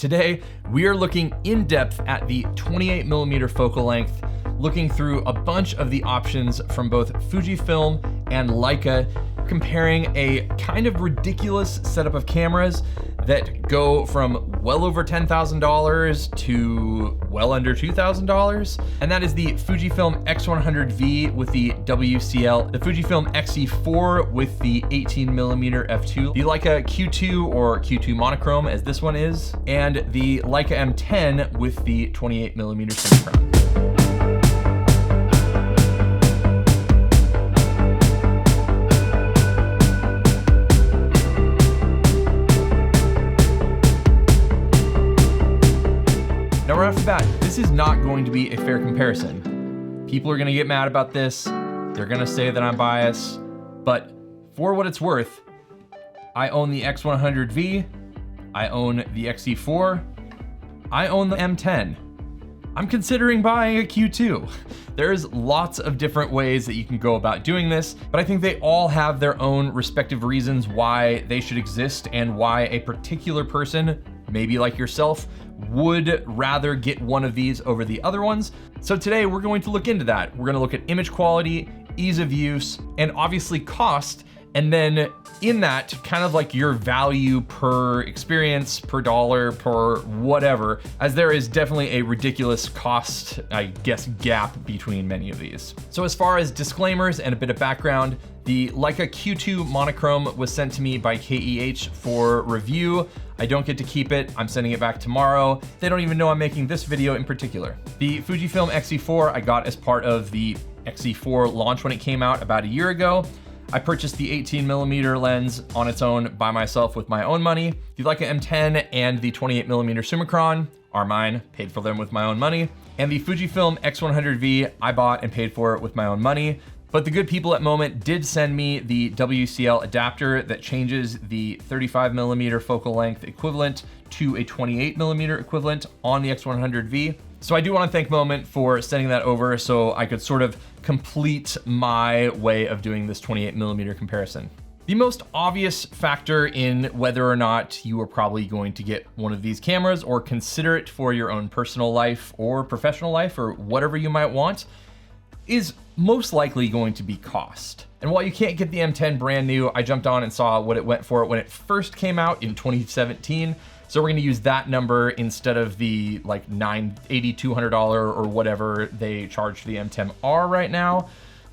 Today, we are looking in depth at the 28mm focal length, looking through a bunch of the options from both Fujifilm and Leica, comparing a kind of ridiculous setup of cameras that go from well over $10,000 to well under $2,000. And that is the Fujifilm X100V with the WCL, the Fujifilm XE4 with the 18mm f2, the Leica Q2 or Q2 monochrome as this one is, and the Leica M10 with the 28mm Summicron. Now right off the bat, this is not going to be a fair comparison. People are gonna get mad about this. They're gonna say that I'm biased, but for what it's worth, I own the X100V, I own the XE4, I own the M10. I'm considering buying a Q2. There's lots of different ways that you can go about doing this, but I think they all have their own respective reasons why they should exist and why a particular person, maybe like yourself, would rather get one of these over the other ones. So today we're going to look into that. We're gonna look at image quality, ease of use, and obviously cost. And then in that, kind of like your value per experience, per dollar, per whatever, as there is definitely a ridiculous cost, I guess, gap between many of these. So as far as disclaimers and a bit of background, the Leica Q2 monochrome was sent to me by KEH for review. I don't get to keep it. I'm sending it back tomorrow. They don't even know I'm making this video in particular. The Fujifilm XE4 I got as part of the XE4 launch when it came out about a year ago. I purchased the 18mm lens on its own by myself with my own money. The Leica M10 and the 28mm Summicron are mine, paid for them with my own money. And the Fujifilm X100V I bought and paid for it with my own money. But the good people at Moment did send me the WCL adapter that changes the 35mm focal length equivalent to a 28mm equivalent on the X100V. So I do want to thank Moment for sending that over so I could sort of complete my way of doing this 28mm comparison. The most obvious factor in whether or not you are probably going to get one of these cameras or consider it for your own personal life or professional life or whatever you might want is most likely going to be cost. And while you can't get the M10 brand new, I jumped on and saw what it went for when it first came out in 2017. So we're gonna use that number instead of the like $200 or whatever they charge for the M10R right now.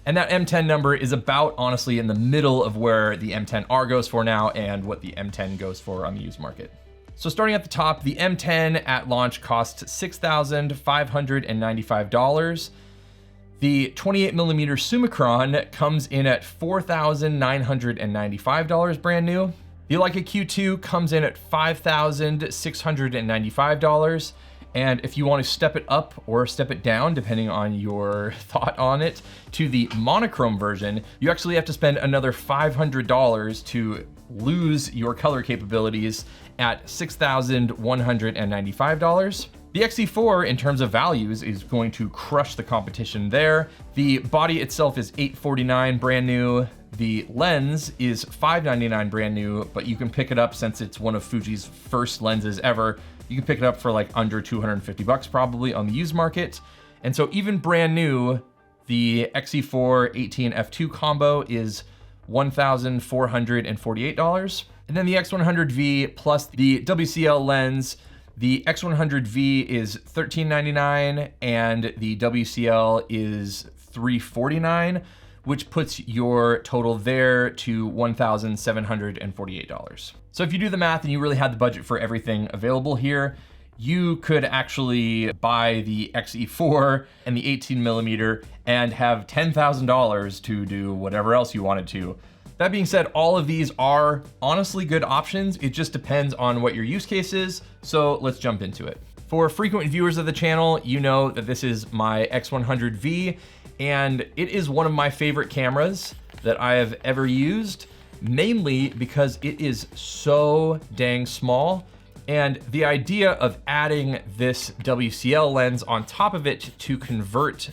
And that M10 number is about honestly in the middle of where the M10R goes for now and what the M10 goes for on the used market. So starting at the top, the M10 at launch cost $6,595. The 28mm Summicron comes in at $4,995 brand new. The Leica Q2 comes in at $5,695. And if you want to step it up or step it down, depending on your thought on it, to the monochrome version, you actually have to spend another $500 to lose your color capabilities at $6,195. The XE4, in terms of values, is going to crush the competition there. The body itself is $849 brand new. The lens is $599 brand new, but you can pick it up since it's one of Fuji's first lenses ever. You can pick it up for like under 250 bucks probably on the used market. And so even brand new, the XE4 18 f2 combo is $1,448. And then the X100V plus the WCL lens, the X100V is $1,399 and the WCL is $349, which puts your total there to $1,748. So if you do the math and you really had the budget for everything available here, you could actually buy the XE4 and the 18mm and have $10,000 to do whatever else you wanted to. That being said, all of these are honestly good options. It just depends on what your use case is. So let's jump into it. For frequent viewers of the channel, you know that this is my X100V, and it is one of my favorite cameras that I have ever used, mainly because it is so dang small. And the idea of adding this WCL lens on top of it to convert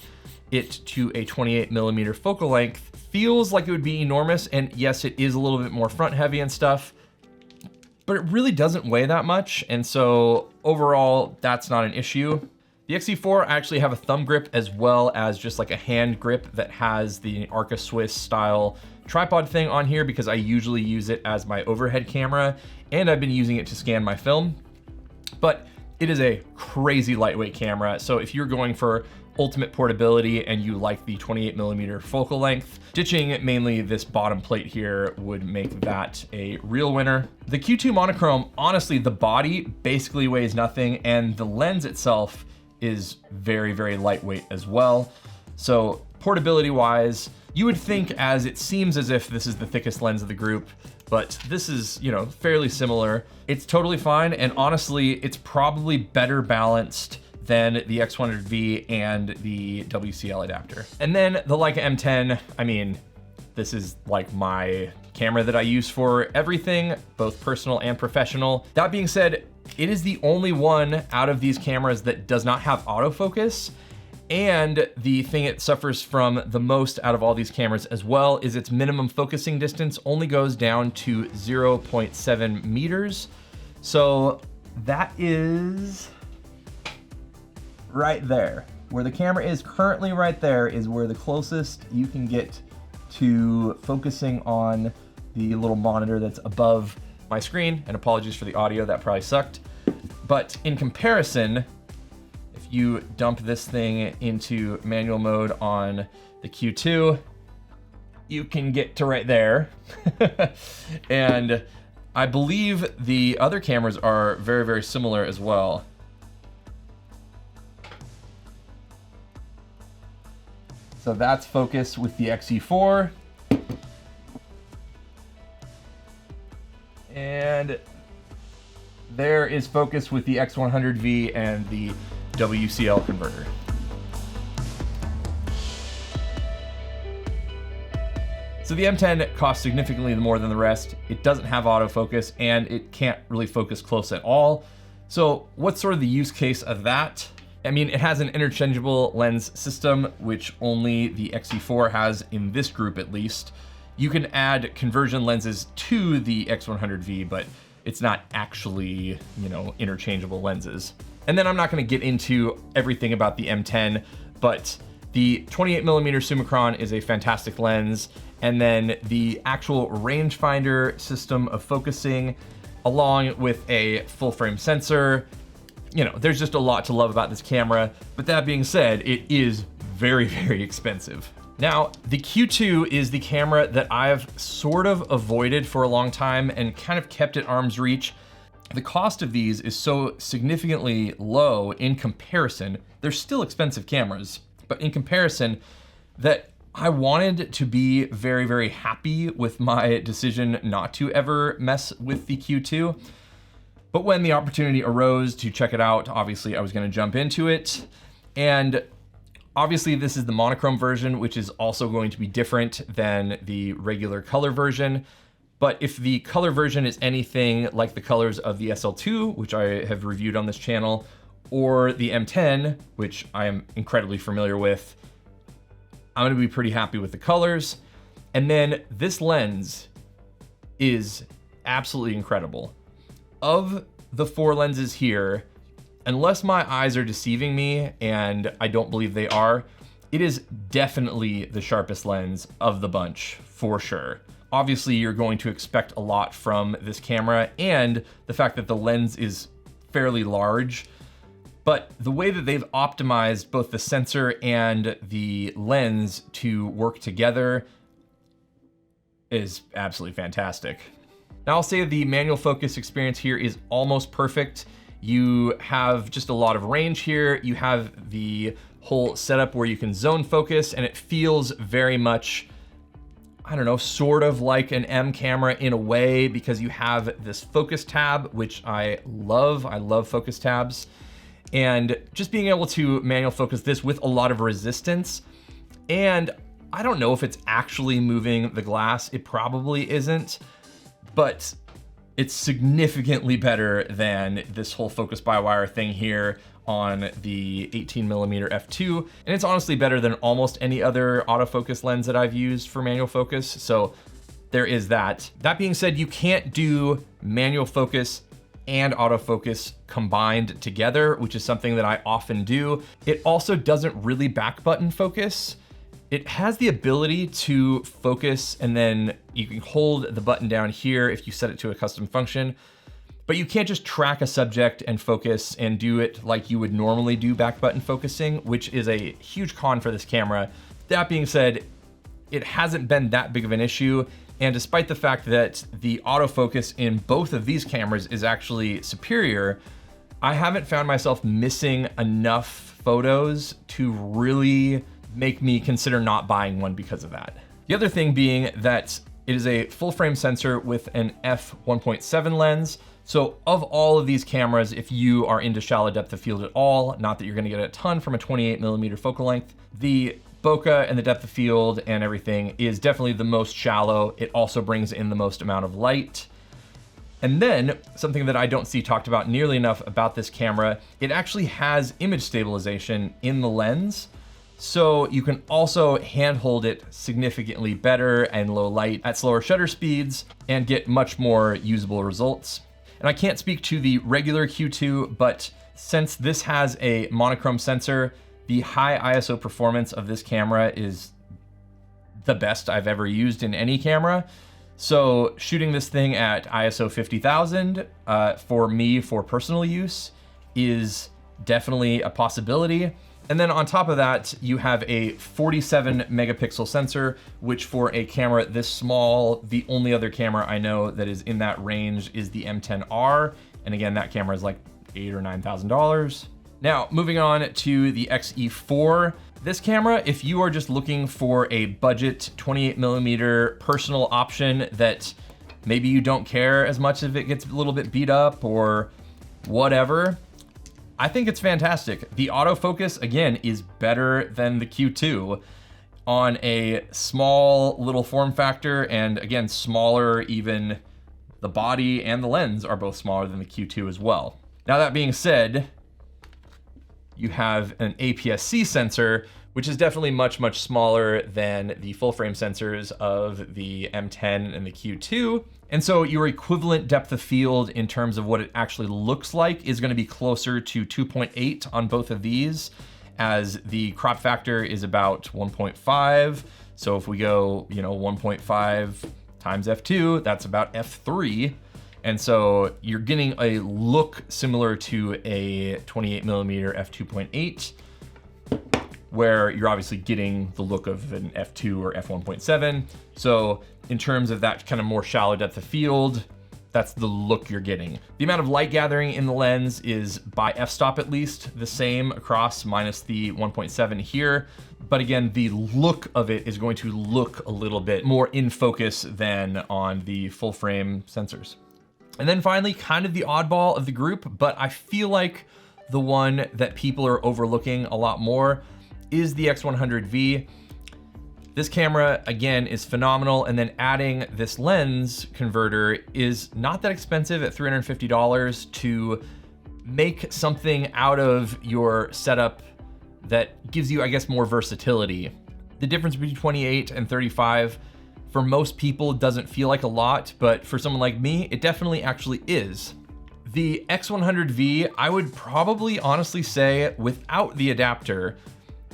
it to a 28mm focal length feels like it would be enormous. And yes, it is a little bit more front heavy and stuff. but it really doesn't weigh that much. And so overall, that's not an issue. The XE4, I actually have a thumb grip as well as just like a hand grip that has the Arca Swiss style tripod thing on here because I usually use it as my overhead camera, and I've been using it to scan my film. But it is a crazy lightweight camera. So if you're going for ultimate portability and you like the 28mm focal length, ditching mainly this bottom plate here would make that a real winner. The Q2 monochrome, honestly, the body basically weighs nothing, and the lens itself is very, very lightweight as well. So portability wise, you would think, as it seems as if this is the thickest lens of the group, but this is, you know, fairly similar. It's totally fine, and honestly, it's probably better balanced than the X100V and the WCL adapter. And then the Leica M10, I mean, this is like my camera that I use for everything, both personal and professional. That being said, it is the only one out of these cameras that does not have autofocus. And the thing it suffers from the most out of all these cameras as well is its minimum focusing distance only goes down to 0.7 meters. So that is right there. Where the camera is currently right there is where the closest you can get to focusing on the little monitor that's above my screen. And apologies for the audio, that probably sucked. But in comparison, if you dump this thing into manual mode on the Q2, you can get to right there. And I believe the other cameras are very, very similar as well. So that's focus with the XE4. And there is focus with the X100V and the WCL converter. So the M10 costs significantly more than the rest. It doesn't have autofocus and it can't really focus close at all. So what's sort of the use case of that? I mean, it has an interchangeable lens system, which only the XE4 has in this group at least. You can add conversion lenses to the X100V, but it's not actually, you know, interchangeable lenses. And then I'm not gonna get into everything about the M10, but the 28mm Summicron is a fantastic lens. And then the actual rangefinder system of focusing, along with a full frame sensor, you know, there's just a lot to love about this camera. But that being said, it is very, very expensive. Now, the Q2 is the camera that I've sort of avoided for a long time and kind of kept at arm's reach. The cost of these is so significantly low in comparison. They're still expensive cameras, but in comparison, that I wanted to be very, very happy with my decision not to ever mess with the Q2. But when the opportunity arose to check it out, obviously I was gonna jump into it. And obviously this is the monochrome version, which is also going to be different than the regular color version. But if the color version is anything like the colors of the SL2, which I have reviewed on this channel, or the M10, which I am incredibly familiar with, I'm gonna be pretty happy with the colors. And then this lens is absolutely incredible. Of the four lenses here, unless my eyes are deceiving me, and I don't believe they are, it is definitely the sharpest lens of the bunch, for sure. Obviously, you're going to expect a lot from this camera, and the fact that the lens is fairly large, but the way that they've optimized both the sensor and the lens to work together is absolutely fantastic. Now, I'll say the manual focus experience here is almost perfect. You have just a lot of range here. You have the whole setup where you can zone focus, and it feels very much, I don't know, sort of like an M camera in a way, because you have this focus tab, which I love. I love focus tabs. And just being able to manual focus this with a lot of resistance. And I don't know if it's actually moving the glass. It probably isn't, but it's significantly better than this whole focus by wire thing here on the 18mm f2. And it's honestly better than almost any other autofocus lens that I've used for manual focus. So there is that. That being said, you can't do manual focus and autofocus combined together, which is something that I often do. It also doesn't really back button focus. It has the ability to focus, and then you can hold the button down here if you set it to a custom function, but you can't just track a subject and focus and do it like you would normally do back button focusing, which is a huge con for this camera. That being said, it hasn't been that big of an issue. And despite the fact that the autofocus in both of these cameras is actually superior, I haven't found myself missing enough photos to really make me consider not buying one because of that. The other thing being that it is a full frame sensor with an f1.7 lens. So of all of these cameras, if you are into shallow depth of field at all, not that you're gonna get a ton from a 28mm focal length, the bokeh and the depth of field and everything is definitely the most shallow. It also brings in the most amount of light. And then something that I don't see talked about nearly enough about this camera, it actually has image stabilization in the lens. So you can also handhold it significantly better and low light at slower shutter speeds and get much more usable results. And I can't speak to the regular Q2, but since this has a monochrome sensor, the high ISO performance of this camera is the best I've ever used in any camera. So shooting this thing at ISO 50,000 for me for personal use is definitely a possibility. And then on top of that, you have a 47 megapixel sensor, which for a camera this small, the only other camera I know that is in that range is the M10R. And again, that camera is like $8,000 or $9,000. Now, moving on to the X-E4. This camera, if you are just looking for a budget 28mm personal option that maybe you don't care as much if it gets a little bit beat up or whatever, I think it's fantastic. The autofocus, again, is better than the Q2 on a small little form factor, and again, smaller, even the body and the lens are both smaller than the Q2 as well. Now, that being said, you have an APS-C sensor, which is definitely much, much smaller than the full frame sensors of the M10 and the Q2. And so your equivalent depth of field in terms of what it actually looks like is gonna be closer to 2.8 on both of these, as the crop factor is about 1.5. So if we go, 1.5 times f2, that's about f3. And so you're getting a look similar to a 28mm f2.8, where you're obviously getting the look of an f2 or f1.7. So in terms of that kind of more shallow depth of field, that's the look you're getting. The amount of light gathering in the lens is, by f-stop at least, the same across, minus the 1.7 here. But again, the look of it is going to look a little bit more in focus than on the full frame sensors. And then finally, kind of the oddball of the group, but I feel like the one that people are overlooking a lot more is the X100V. This camera, again, is phenomenal, and then adding this lens converter is not that expensive at $350 to make something out of your setup that gives you, I guess, more versatility. The difference between 28 and 35 for most people doesn't feel like a lot, but for someone like me, it definitely actually is. The X100V, I would probably honestly say, without the adapter,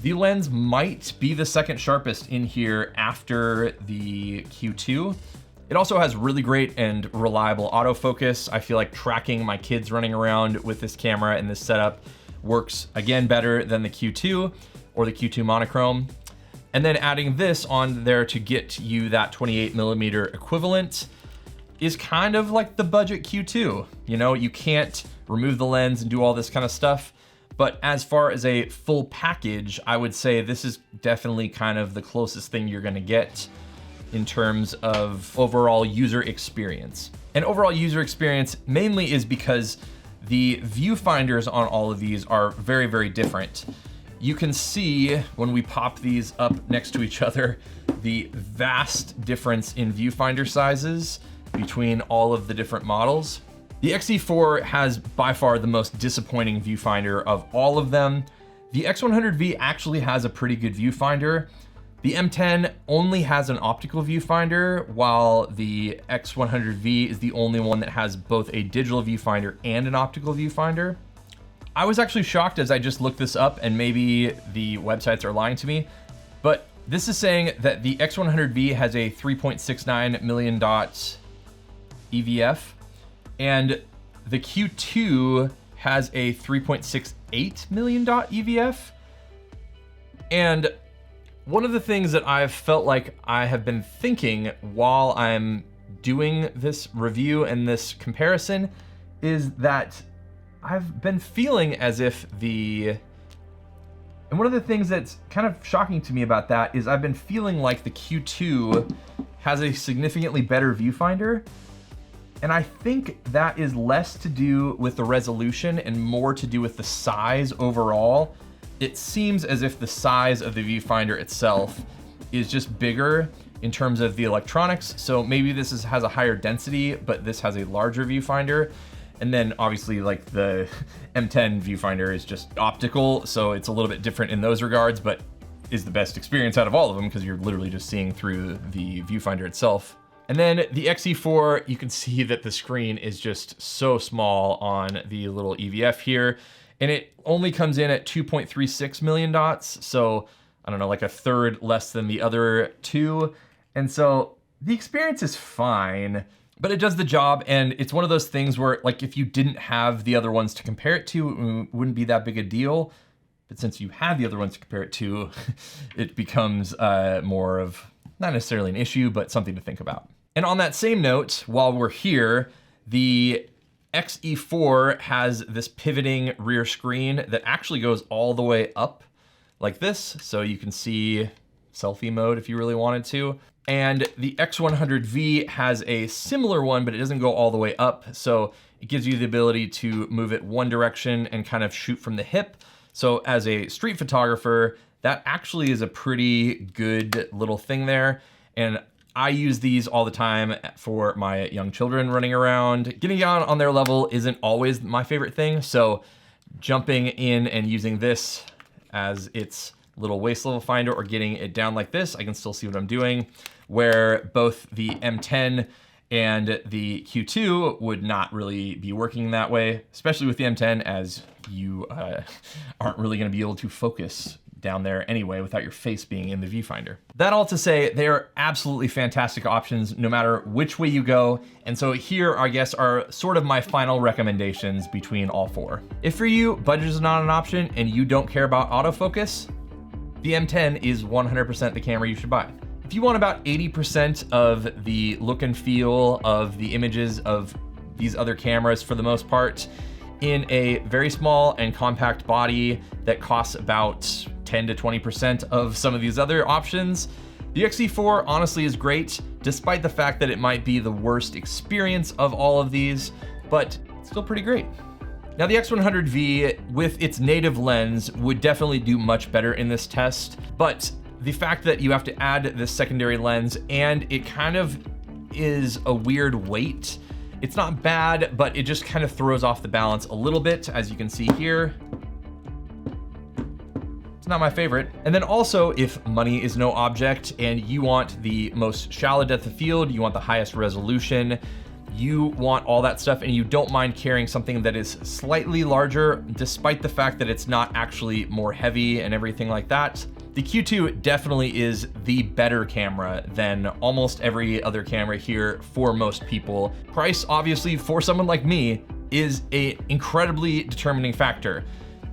the lens might be the second sharpest in here after the Q2. It also has really great and reliable autofocus. I feel like tracking my kids running around with this camera and this setup works, again, better than the Q2 or the Q2 monochrome. And then adding this on there to get you that 28mm equivalent is kind of like the budget Q2. You can't remove the lens and do all this kind of stuff. But as far as a full package, I would say this is definitely kind of the closest thing you're gonna get in terms of overall user experience. And overall user experience mainly is because the viewfinders on all of these are very, very different. You can see when we pop these up next to each other, the vast difference in viewfinder sizes between all of the different models. The XE4 has by far the most disappointing viewfinder of all of them. The X100V actually has a pretty good viewfinder, The M10 only has an optical viewfinder, while the X100V is the only one that has both a digital viewfinder and an optical viewfinder. I was actually shocked as I just looked this up, and maybe the websites are lying to me, but this is saying that the X100V has a 3.69 million dot EVF, and the Q2 has a 3.68 million dot EVF. And one of the things that I've felt like I have been thinking while I'm doing this review and this comparison is that I've been feeling as if and one of the things that's kind of shocking to me about that is I've been feeling like the Q2 has a significantly better viewfinder. And I think that is less to do with the resolution and more to do with the size overall. It seems as if the size of the viewfinder itself is just bigger in terms of the electronics. So maybe this has a higher density, but this has a larger viewfinder. And then obviously like the M10 viewfinder is just optical, so it's a little bit different in those regards, but is the best experience out of all of them because you're literally just seeing through the viewfinder itself. And then the X-E4, you can see that the screen is just so small on the little EVF here. And it only comes in at 2.36 million dots. So I don't know, like a third less than the other two. And so the experience is fine, but it does the job. And it's one of those things where like, if you didn't have the other ones to compare it to, it wouldn't be that big a deal. But since you have the other ones to compare it to, it becomes more of not necessarily an issue, but something to think about. And on that same note, while we're here, the X-E4 has this pivoting rear screen that actually goes all the way up like this. So you can see selfie mode if you really wanted to. And the X100V has a similar one, but it doesn't go all the way up. So it gives you the ability to move it one direction and kind of shoot from the hip. So as a street photographer, that actually is a pretty good little thing there. And I use these all the time for my young children running around. Getting down on their level isn't always my favorite thing, so jumping in and using this as its little waist level finder or getting it down like this, I can still see what I'm doing, where both the M10 and the Q2 would not really be working that way, especially with the M10, as you aren't really gonna be able to focus down there anyway without your face being in the viewfinder. That all to say, they are absolutely fantastic options no matter which way you go. And so here, I guess, are sort of my final recommendations between all four. If for you, budget is not an option and you don't care about autofocus, the M10 is 100% the camera you should buy. If you want about 80% of the look and feel of the images of these other cameras for the most part, in a very small and compact body that costs about 10 to 20% of some of these other options, the X-E4 honestly is great, despite the fact that it might be the worst experience of all of these, but it's still pretty great. Now the X100V with its native lens would definitely do much better in this test, but the fact that you have to add this secondary lens and it kind of is a weird weight, it's not bad, but it just kind of throws off the balance a little bit, as you can see here. It's not my favorite. And then also, if money is no object and you want the most shallow depth of field, you want the highest resolution, you want all that stuff, and you don't mind carrying something that is slightly larger, despite the fact that it's not actually more heavy and everything like that, the Q2 definitely is the better camera than almost every other camera here for most people. Price, obviously, for someone like me, is an incredibly determining factor.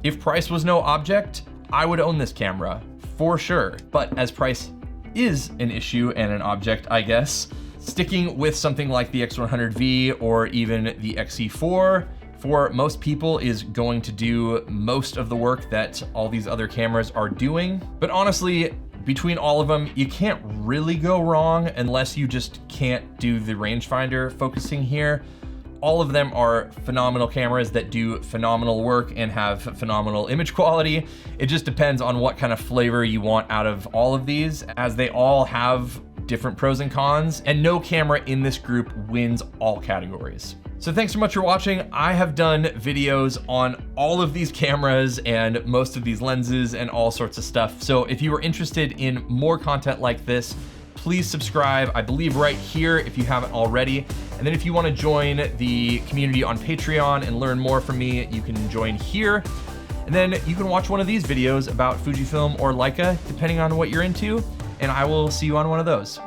If price was no object, I would own this camera, for sure. But as price is an issue and an object, I guess, sticking with something like the X100V or even the X-E4 for most people is going to do most of the work that all these other cameras are doing. But honestly, between all of them, you can't really go wrong unless you just can't do the rangefinder focusing here. All of them are phenomenal cameras that do phenomenal work and have phenomenal image quality. It just depends on what kind of flavor you want out of all of these, as they all have different pros and cons, and no camera in this group wins all categories. So thanks so much for watching. I have done videos on all of these cameras and most of these lenses and all sorts of stuff. So if you are interested in more content like this, please subscribe, I believe right here if you haven't already. And then if you want to join the community on Patreon and learn more from me, you can join here. And then you can watch one of these videos about Fujifilm or Leica, depending on what you're into, and I will see you on one of those.